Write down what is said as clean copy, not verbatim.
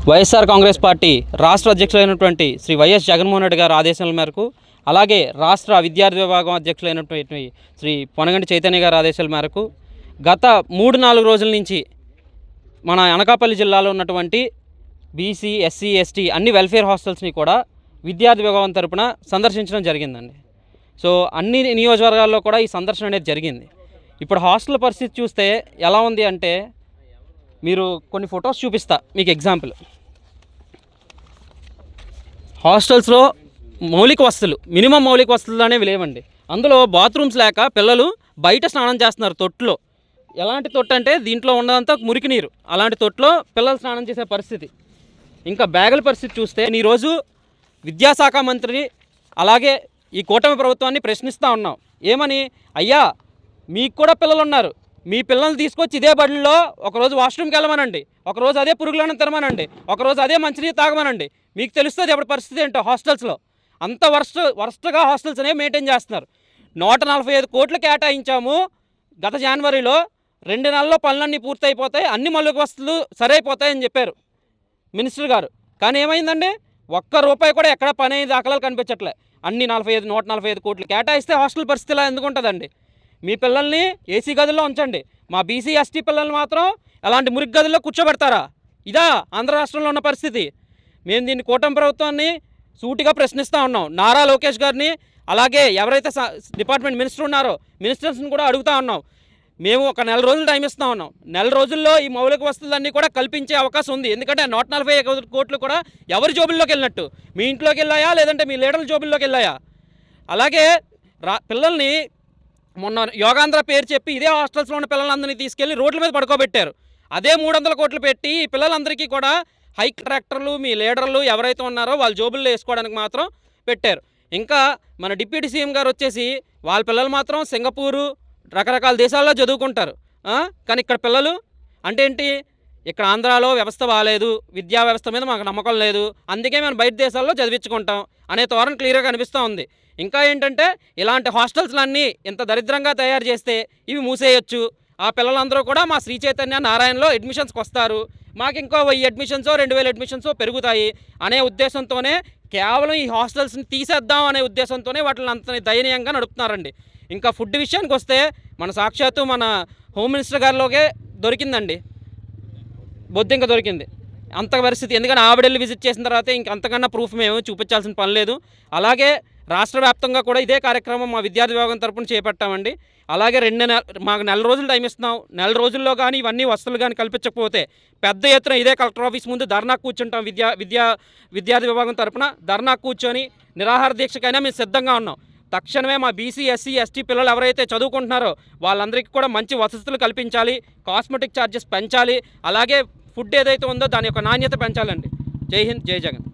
YSR Congress party రాష్ట్ర అధ్యక్షులైనటువంటి Shri YS Jaganmohan Reddy గారి ఆదేశాల మేరకు, అలాగే రాష్ట్ర విద్యార్థి విభాగం అధ్యక్షులైనటువంటి శ్రీ పొనగంటి చైతన్య గారి ఆదేశాల మేరకు గత 3-4 రోజుల నుంచి మన అనకాపల్లి జిల్లాలో ఉన్నటువంటి బీసీ, ఎస్సీ, ఎస్టీ అన్ని వెల్ఫేర్ హాస్టల్స్ని కూడా విద్యార్థి విభాగం తరపున సందర్శించడం జరిగిందండి. సో అన్ని నియోజకవర్గాల్లో కూడా ఈ సందర్శన అనేది జరిగింది. ఇప్పుడు హాస్టల్ పరిస్థితి చూస్తే ఎలా ఉంది అంటే, మీరు కొన్ని ఫొటోస్ చూపిస్తా మీకు ఎగ్జాంపుల్. హాస్టల్స్లో మౌలిక వసతులు, మినిమం మౌలిక వసతులు అనేవి లేవండి. అందులో బాత్రూమ్స్ లేక పిల్లలు బయట స్నానం చేస్తున్నారు తొట్టులో. ఎలాంటి తొట్టు అంటే దీంట్లో ఉన్నదంతా మురికి నీరు. అలాంటి తొట్టులో పిల్లలు స్నానం చేసే పరిస్థితి. ఇంకా బ్యాగుల పరిస్థితి చూస్తే ఈరోజు విద్యాశాఖ మంత్రిని అలాగే ఈ కూటమి ప్రభుత్వాన్ని ప్రశ్నిస్తూ ఉన్నాం. ఏమని, అయ్యా మీకు కూడా పిల్లలు ఉన్నారు, మీ పిల్లల్ని తీసుకొచ్చి ఇదే బడిలో ఒకరోజు వాష్రూమ్కి వెళ్ళమనండి, ఒకరోజు అదే పురుగులను తినమనండి, ఒకరోజు అదే మంచినీరు తాగమనండి. మీకు తెలుస్తుంది ఎప్పుడు పరిస్థితి ఏంటో. హాస్టల్స్లో అంత వరస్ట్గా హాస్టల్స్ అనేవి మెయింటైన్ చేస్తున్నారు. 145 కోట్లు కేటాయించాము గత జనవరిలో. 2 నెలల్లో పనులన్నీ పూర్తయిపోతాయి, అన్ని మౌలిక వసతులు సరైపోతాయని చెప్పారు మినిస్టర్ గారు. కానీ ఏమైందండి, ₹1 కూడా ఎక్కడ పని అయ్యే దాఖలాలు కనిపించట్లే. అన్ని 145 కోట్లు కేటాయిస్తే హాస్టల్ పరిస్థితి ఇలా ఎందుకు ఉంటుందండి? మీ పిల్లల్ని ఏసీ గదుల్లో ఉంచండి, మా బీసీ, ఎస్టీ పిల్లల్ని మాత్రం అలాంటి మురికి గదుల్లో కూర్చోబెడతారా? ఇదా ఆంధ్ర రాష్ట్రంలో ఉన్న పరిస్థితి? మేము దీన్ని కూటమి ప్రభుత్వాన్ని సూటిగా ప్రశ్నిస్తూ ఉన్నాం. నారా లోకేష్ గారిని అలాగే ఎవరైతే డిపార్ట్మెంట్ మినిస్టర్ ఉన్నారో మినిస్టర్స్ని కూడా అడుగుతూ ఉన్నాం. మేము ఒక 1 నెల రోజులు టైం ఇస్తూ ఉన్నాం. 1 నెల రోజుల్లో ఈ మౌలిక వసతులన్నీ కూడా కల్పించే అవకాశం ఉంది. ఎందుకంటే 145 కోట్లు కూడా ఎవరి జోబుల్లోకి వెళ్ళినట్టు? మీ ఇంట్లోకి వెళ్ళాయా, లేదంటే మీ లీడర్ల జోబుల్లోకి వెళ్ళాయా? అలాగే పిల్లల్ని మొన్న యోగాంధ్ర పేరు చెప్పి ఇదే హాస్టల్స్లో ఉన్న పిల్లలందరినీ తీసుకెళ్లి రోడ్ల మీద పడుకోబెట్టారు. అదే 300 కోట్లు పెట్టి ఈ పిల్లలందరికీ కూడా హై కాంట్రాక్టర్లు, మీ లీడర్లు ఎవరైతే ఉన్నారో వాళ్ళ జోబుల్లో వేసుకోవడానికి మాత్రం పెట్టారు. ఇంకా మన డిప్యూటీ సీఎం గారు వచ్చేసి వాళ్ళ పిల్లలు మాత్రం సింగపూరు, రకరకాల దేశాల్లో చదువుకుంటారు. కానీ ఇక్కడ పిల్లలు అంటే ఏంటి? ఇక్కడ ఆంధ్రాలో వ్యవస్థ బాగాలేదు, విద్యా వ్యవస్థ మీద మాకు నమ్మకం లేదు, అందుకే మేము బయట దేశాల్లో చదివించుకుంటాం అనే ధోరణి క్లియర్గా కనిపిస్తూ ఉంది. ఇంకా ఏంటంటే, ఇలాంటి హాస్టల్స్లన్నీ ఇంత దరిద్రంగా తయారు చేస్తే ఇవి మూసేయచ్చు, ఆ పిల్లలందరూ కూడా మా శ్రీ చైతన్య నారాయణలో అడ్మిషన్స్కి వస్తారు, మాకు ఇంకో 1000 అడ్మిషన్సో 2000 అడ్మిషన్సో పెరుగుతాయి అనే ఉద్దేశంతోనే, కేవలం ఈ హాస్టల్స్ని తీసేద్దాం అనే ఉద్దేశంతోనే వాటిని అంత దయనీయంగా నడుపుతున్నారండి. ఇంకా ఫుడ్ విషయానికి వస్తే, మన సాక్షాత్తు మన హోమ్ మినిస్టర్ గారిలోకే దొరికిందండి, బొద్దింక దొరికింది అంత పరిస్థితి. ఎందుకంటే ఆవిడెళ్ళి విజిట్ చేసిన తర్వాత ఇంకంతకన్నా ప్రూఫ్ మేము చూపించాల్సిన పని లేదు. అలాగే రాష్ట్ర వ్యాప్తంగా కూడా ఇదే కార్యక్రమం మా విద్యార్థి విభాగం తరపున చేపట్టామండి. అలాగే మాకు 1 నెల రోజులు టైం ఇస్తున్నాం. 1 నెల రోజుల్లో కానీ ఇవన్నీ వసతులు కానీ కల్పించకపోతే పెద్ద ఎత్తున ఇదే కలెక్టర్ ఆఫీస్ ముందు ధర్నా కూర్చుంటాం. విద్యార్థి విభాగం తరపున ధర్నా కూర్చొని నిరాహార దీక్షకైనా మేము సిద్ధంగా ఉన్నాం. తక్షణమే మా బీసీ, ఎస్సీ, ఎస్టీ పిల్లలు ఎవరైతే చదువుకుంటున్నారో వాళ్ళందరికీ కూడా మంచి వసతులు కల్పించాలి, కాస్మెటిక్ ఛార్జెస్ పెంచాలి, అలాగే ఫుడ్ ఏదైతే ఉందో దాని యొక్క నాణ్యత పెంచాలండి. జై హింద్, జై జగన్.